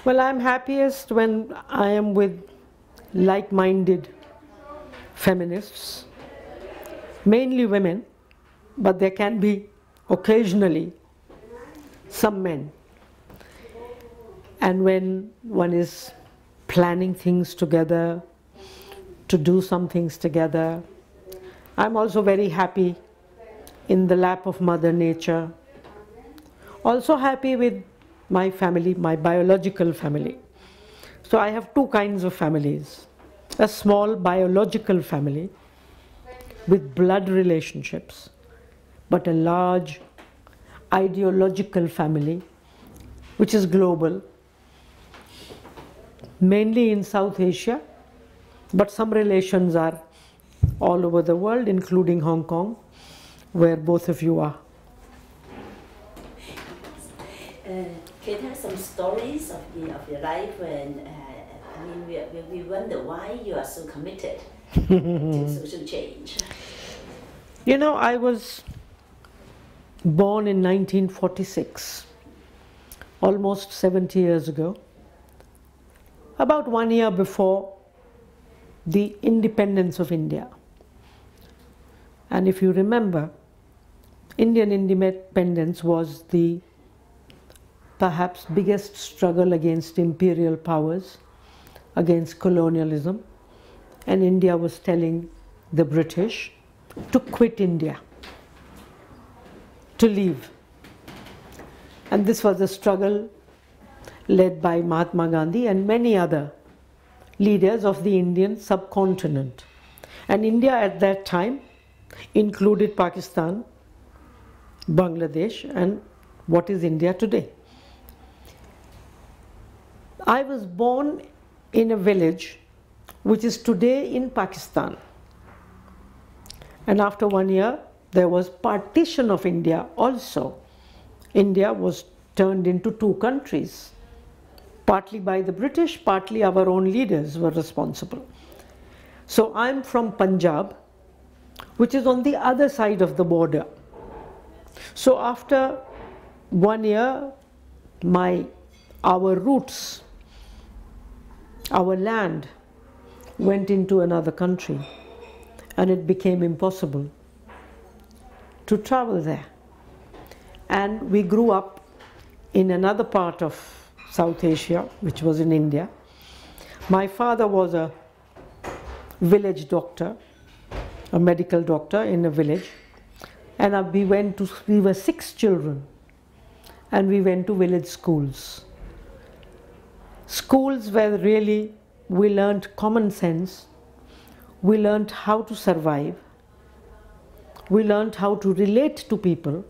Well, I'm happiest when I am with like-minded feminists, mainly women, but there can be occasionally some men. And when one is planning things together, to do some things together, I'm also very happy in the lap of Mother Nature. Also happy with my family, my biological family. So I have two kinds of families. A small biological family with blood relationships, but a large ideological family which is global, mainly in South Asia, but some relations are all over the world, including Hong Kong, where both of you are. Can you tell some stories of your life when we wonder why you are so committed to social change? You know, I was born in 1946, almost 70 years ago, about 1 year before the independence of India. And if you remember, Indian independence was the perhaps biggest struggle against imperial powers, against colonialism, and India was telling the British to quit India, to leave. And this was a struggle led by Mahatma Gandhi and many other leaders of the Indian subcontinent. And India at that time included Pakistan, Bangladesh, and what is India today. I was born in a village which is today in Pakistan. And after 1 year, there was partition of India also. India was turned into two countries, partly by the British, partly our own leaders were responsible. So I'm from Punjab, which is on the other side of the border. So after 1 year, our roots, our land went into another country, and it became impossible to travel there. And we grew up in another part of South Asia, which was in India. My father was a village doctor, a medical doctor in a village, and we were 6 children, and we went to village schools. Schools where really we learned common sense, we learned how to survive, we learned how to relate to people,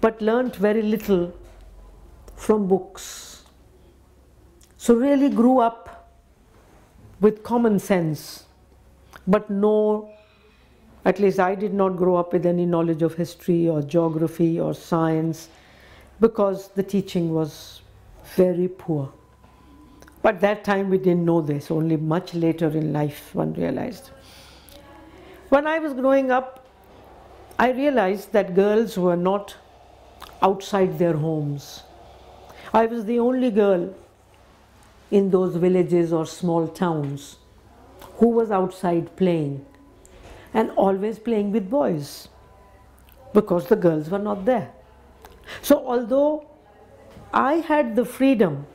but learned very little from books. So really grew up with common sense, but at least I did not grow up with any knowledge of history or geography or science, because the teaching was very poor. But that time we didn't know this, only much later in life one realized. When I was growing up, I realized that girls were not outside their homes. I was the only girl in those villages or small towns who was outside playing, and always playing with boys, because the girls were not there. So although I had the freedom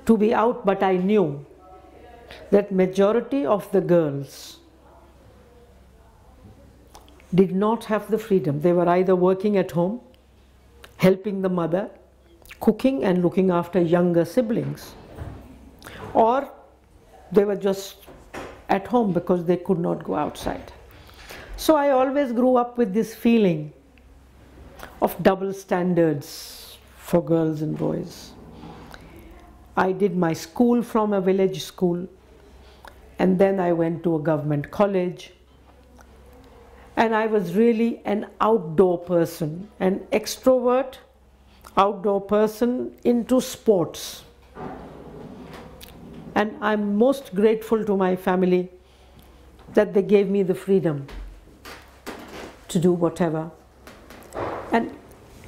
to be out, but I knew that majority of the girls did not have the freedom. They were either working at home, helping the mother, cooking and looking after younger siblings, or they were just at home because they could not go outside. So I always grew up with this feeling of double standards for girls and boys. I did my school from a village school, and then I went to a government college, and I was really an outdoor person, an extrovert, outdoor person into sports. And I'm most grateful to my family that they gave me the freedom to do whatever. And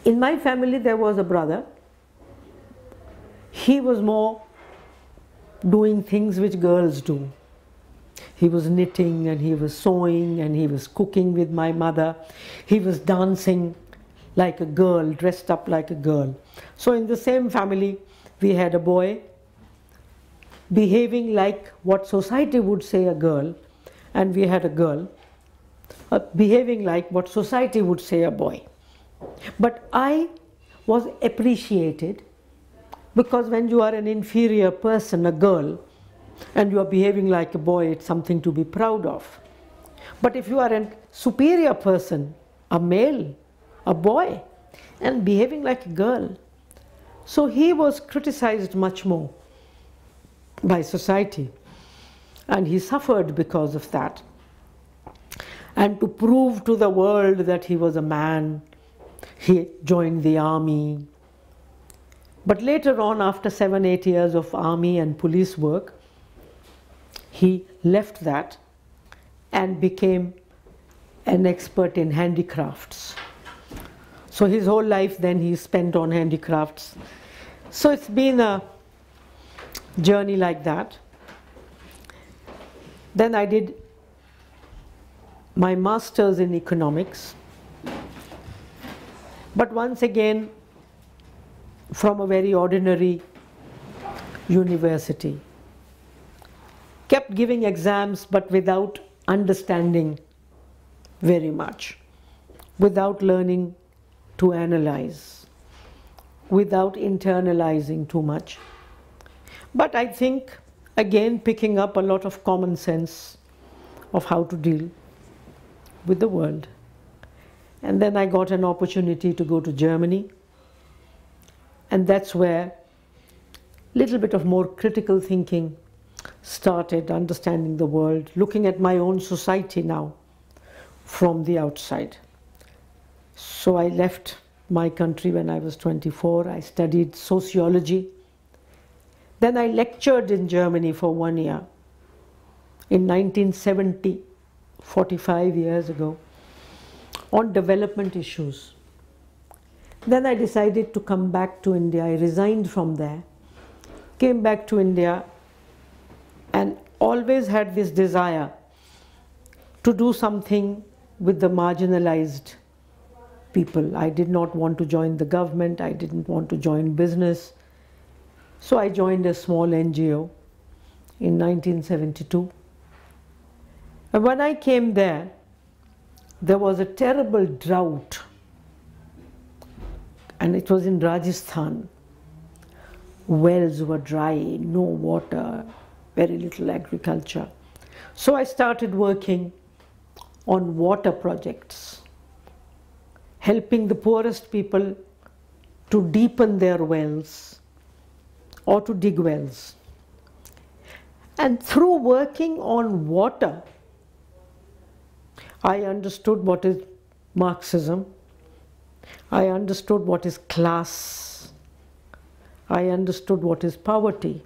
in my family there was a brother he was more doing things which girls do. He was knitting and he was sewing and he was cooking with my mother. He was dancing like a girl, dressed up like a girl. So in the same family, we had a boy behaving like what society would say a girl, and we had a girl behaving like what society would say a boy. But I was appreciated, because when you are an inferior person, a girl, and you are behaving like a boy, it's something to be proud of. But if you are a superior person, a male, a boy, and behaving like a girl, so he was criticized much more by society, and he suffered because of that. And to prove to the world that he was a man, he joined the army. But later on, after 7-8 years of army and police work, he left that and became an expert in handicrafts. So his whole life then he spent on handicrafts. So it's been a journey like that. Then I did my master's in economics, but once again from a very ordinary university. Kept giving exams, but without understanding very much, without learning to analyze, without internalizing too much. But I think, again, picking up a lot of common sense of how to deal with the world. And then I got an opportunity to go to Germany, and that's where a little bit of more critical thinking started, understanding the world, looking at my own society now from the outside. So I left my country when I was 24. I studied sociology. Then I lectured in Germany for 1 year in 1970, 45 years ago, on development issues. Then I decided to come back to India. I resigned from there, came back to India, and always had this desire to do something with the marginalized people. I did not want to join the government. I didn't want to join business. So I joined a small NGO in 1972. And when I came there was a terrible drought, and it was in Rajasthan. Wells were dry, no water, very little agriculture. So I started working on water projects, helping the poorest people to deepen their wells or to dig wells. And through working on water, I understood what is Marxism. I understood what is class. I understood what is poverty,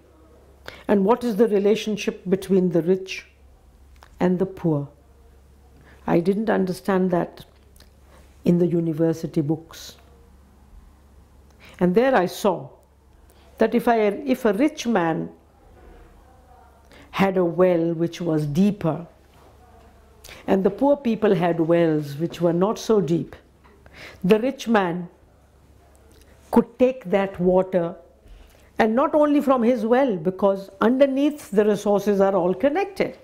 and what is the relationship between the rich and the poor. I didn't understand that in the university books. And there I saw that if a rich man had a well which was deeper, and the poor people had wells which were not so deep, the rich man could take that water, and not only from his well, because underneath the resources are all connected.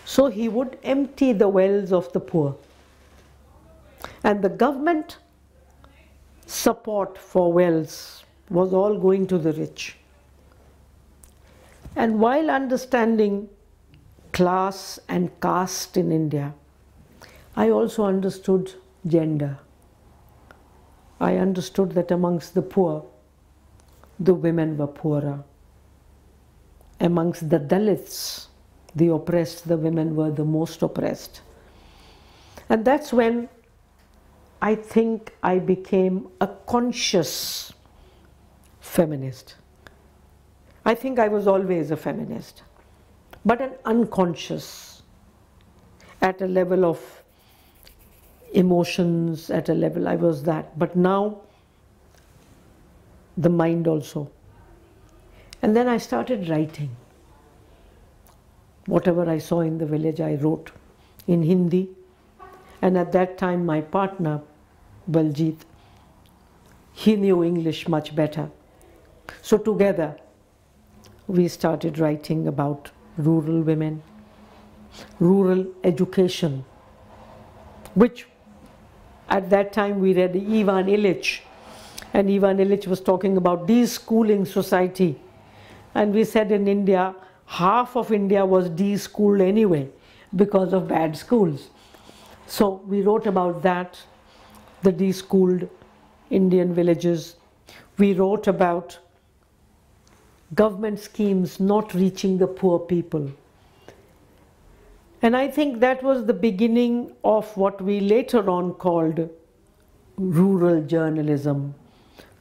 So he would empty the wells of the poor. And the government support for wells was all going to the rich. And while understanding class and caste in India, I also understood gender. I understood that amongst the poor, the women were poorer. Amongst the Dalits, the oppressed, the women were the most oppressed. And that's when I think I became a conscious feminist. I think I was always a feminist, but an unconscious, at a level of emotions, at a level I was that. But now the mind also And then I started writing. Whatever I saw in the village, I wrote in Hindi. And at that time, my partner, Baljit, he knew English much better. So together, we started writing about rural women, rural education, which at that time we read Ivan Illich, and Ivan Illich was talking about deschooling society. And we said in India, half of India was deschooled anyway because of bad schools. So we wrote about that, the deschooled Indian villages. We wrote about government schemes not reaching the poor people. And I think that was the beginning of what we later on called rural journalism,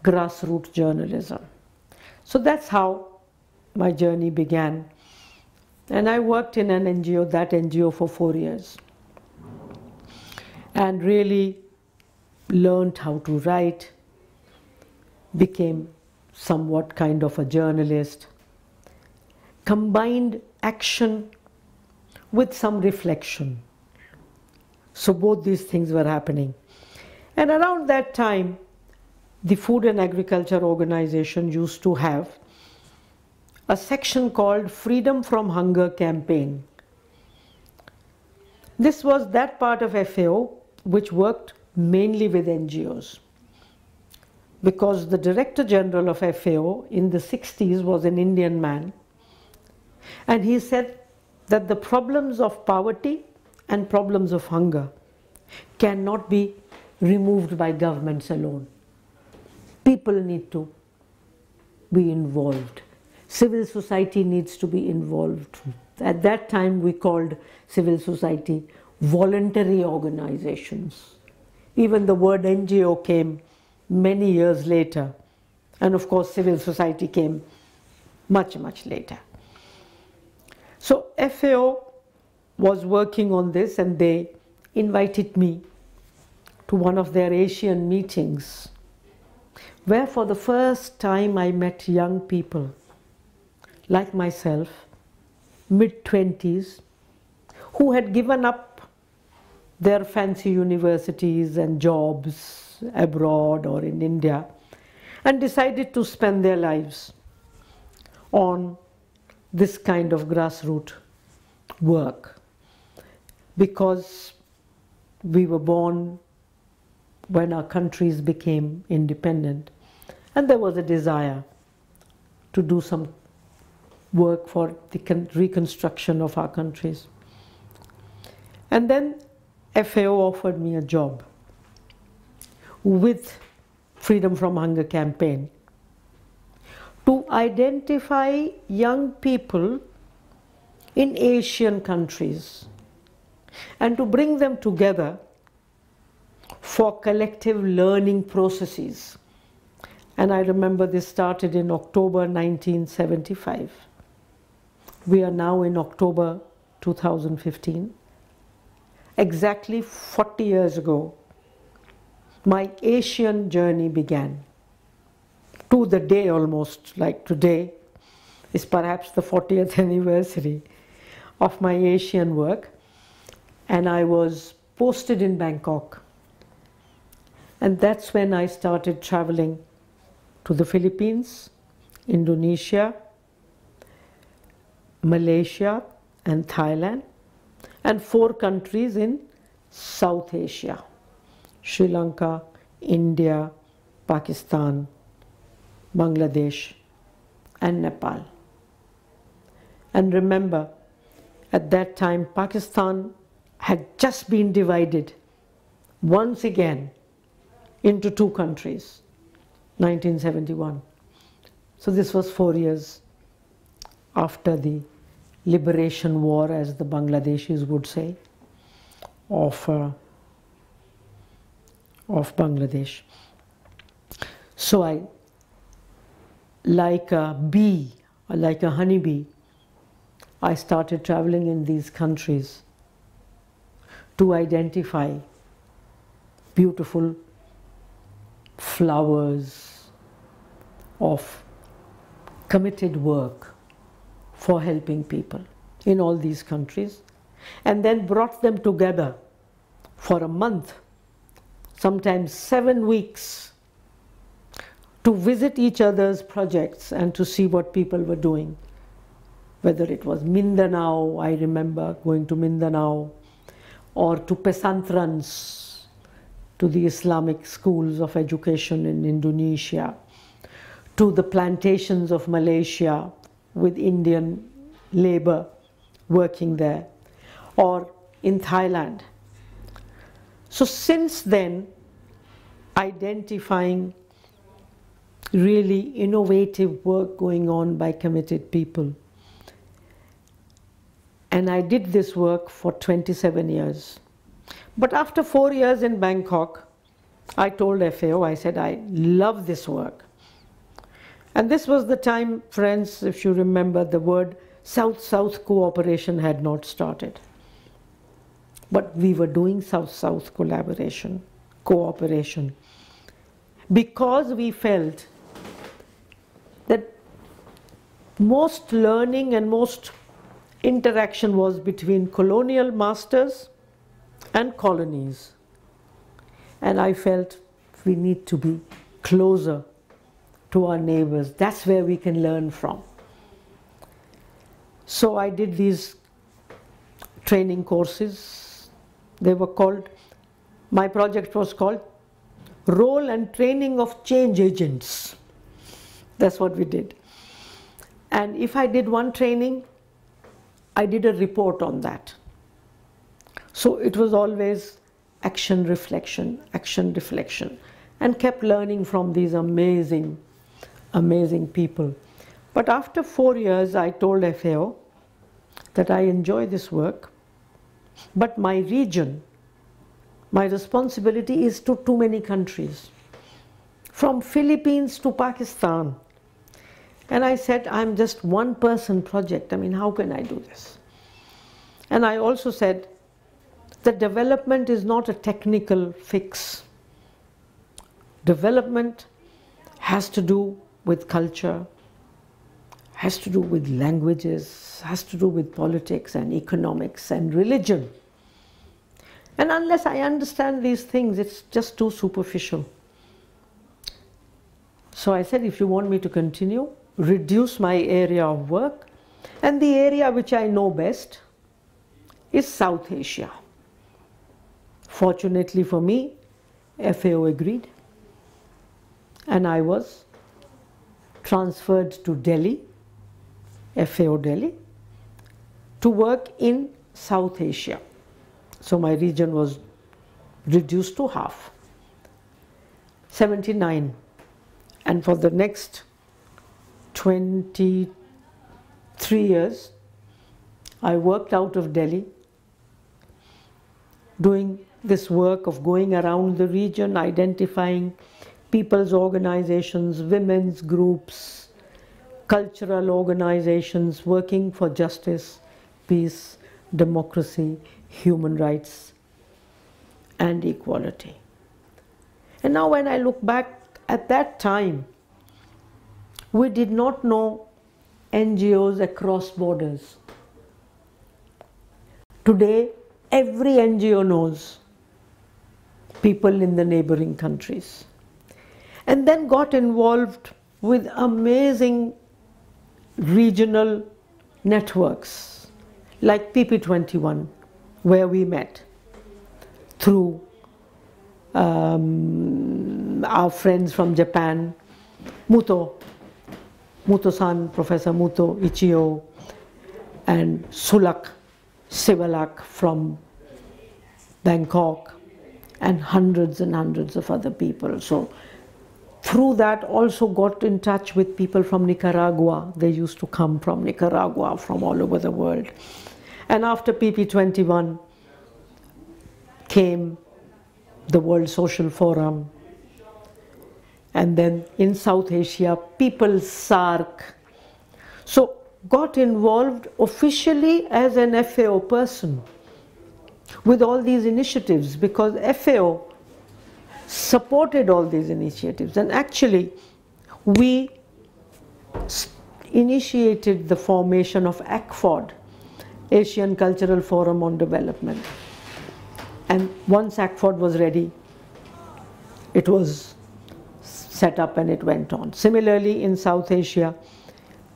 grassroots journalism. So that's how my journey began. And I worked in an NGO, that NGO, for 4 years. And really learned how to write, became somewhat kind of a journalist, combined action with some reflection. So both these things were happening. And around that time, the Food and Agriculture Organization used to have a section called Freedom from Hunger Campaign. This was that part of FAO which worked mainly with NGOs, because the Director General of FAO in the 60s was an Indian man, and he said that the problems of poverty and problems of hunger cannot be removed by governments alone. People need to be involved. Civil society needs to be involved. At that time we called civil society voluntary organizations. Even the word NGO came many years later. And of course civil society came much, much later. So FAO was working on this, and they invited me to one of their Asian meetings, where for the first time I met young people like myself, mid-20s, who had given up their fancy universities and jobs abroad or in India, and decided to spend their lives on this kind of grassroots work, because we were born when our countries became independent, and there was a desire to do some work for the reconstruction of our countries. And then FAO offered me a job with Freedom from Hunger campaign to identify young people in Asian countries and to bring them together for collective learning processes. And I remember this started in October 1975. We are now in October 2015. Exactly 40 years ago, my Asian journey began. To the day almost, like today is perhaps the 40th anniversary of my Asian work. And I was posted in Bangkok. And that's when I started traveling to the Philippines, Indonesia, Malaysia and Thailand, and 4 countries in South Asia: Sri Lanka, India, Pakistan, Bangladesh and Nepal. And remember, at that time Pakistan had just been divided once again into 2 countries, 1971. So this was 4 years after the liberation war, as the Bangladeshis would say, of Bangladesh. So I, like a bee, or like a honeybee, I started traveling in these countries to identify beautiful flowers of committed work for helping people in all these countries, and then brought them together for a month, sometimes 7 weeks, to visit each other's projects and to see what people were doing. Whether it was Mindanao, I remember going to Mindanao, or to Pesantrans, to the Islamic schools of education in Indonesia, to the plantations of Malaysia with Indian labor working there, or in Thailand. So since then, identifying really innovative work going on by committed people. And I did this work for 27 years. But after 4 years in Bangkok, I told FAO, I said, I love this work. And this was the time, friends, if you remember, the word South-South cooperation had not started. But we were doing South-South cooperation, because we felt that most learning and most interaction was between colonial masters and colonies. And I felt we need to be closer to our neighbors. That's where we can learn from. So I did these training courses. They were called, my project was called Role and Training of Change Agents. That's what we did. And if I did one training, I did a report on that. So it was always action, reflection, and kept learning from these amazing, amazing people. But after 4 years, I told FAO that I enjoy this work, but my region, my responsibility is to too many countries, from Philippines to Pakistan. And I said, I'm just one person project. I mean, how can I do this? And I also said that development is not a technical fix. Development has to do with culture, has to do with languages, has to do with politics and economics and religion. And unless I understand these things, it's just too superficial. So I said, if you want me to continue, reduce my area of work, and the area which I know best is South Asia. Fortunately for me, FAO agreed, and I was transferred to Delhi, FAO Delhi, to work in South Asia. So my region was reduced to half, 79. And for the next 23 years, I worked out of Delhi, doing this work of going around the region, identifying people's organizations, women's groups, cultural organizations working for justice, peace, democracy, human rights, and equality. And now when I look back at that time, we did not know NGOs across borders. Today, every NGO knows people in the neighboring countries. And then got involved with amazing regional networks like PP21, where we met through our friends from Japan, Muto-san, Professor Muto, Ichio, and Sulak Sivalak from Bangkok, and hundreds of other people. So through that also got in touch with people from Nicaragua. They used to come from Nicaragua, from all over the world. And after PP21 came the World Social Forum, and then in South Asia, People's SARC. So got involved officially as an FAO person with all these initiatives, because FAO supported all these initiatives. And actually, we initiated the formation of ACFOD, Asian Cultural Forum on Development. And once ACFOD was ready, it was set up and it went on. Similarly, in South Asia,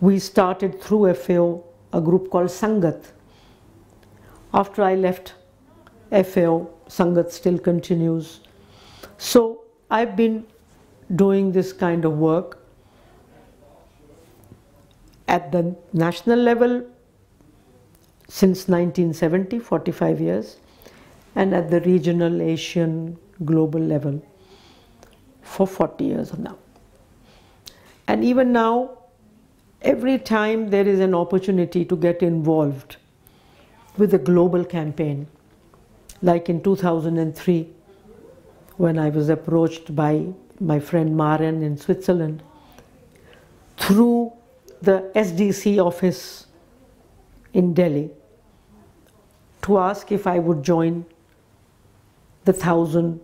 we started through FAO a group called Sangat. After I left FAO, Sangat still continues. So I've been doing this kind of work at the national level since 1970, 45 years, and at the regional, Asian, global level for 40 years now. And even now, every time there is an opportunity to get involved with a global campaign, like in 2003, when I was approached by my friend Maren in Switzerland through the SDC office in Delhi to ask if I would join the 1,000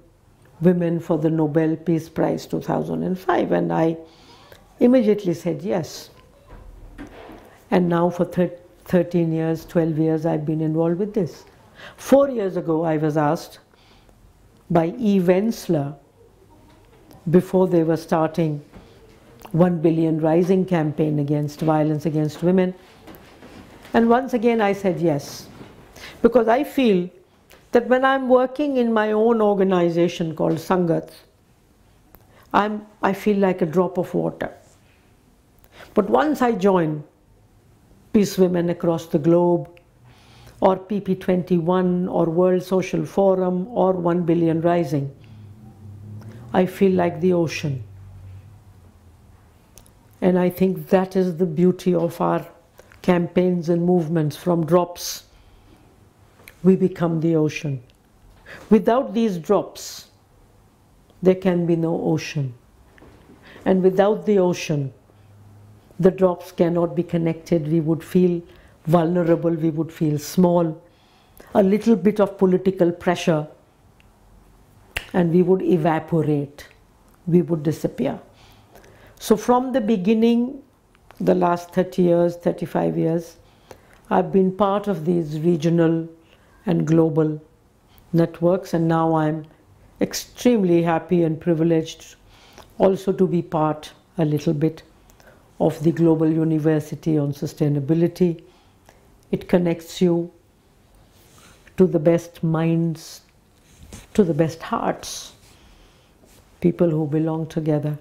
women for the Nobel Peace Prize 2005, and I immediately said yes. And now for 13 years, 12 years, I've been involved with this. 4 years ago, I was asked by E. Wensler, before they were starting 1 Billion Rising campaign against violence against women. And once again, I said yes, because I feel that when I'm working in my own organization called Sangat, I feel like a drop of water. But once I join Peace Women across the globe, or PP21, or World Social Forum, or 1 Billion Rising, I feel like the ocean. And I think that is the beauty of our campaigns and movements. From drops, we become the ocean. Without these drops, there can be no ocean. And without the ocean, the drops cannot be connected. We would feel vulnerable, we would feel small, a little bit of political pressure, and we would evaporate, we would disappear. So from the beginning, the last 30 years, 35 years, I've been part of these regional and global networks, and now I'm extremely happy and privileged also to be part a little bit of the Global University on Sustainability. It connects you to the best minds, to the best hearts, people who belong together.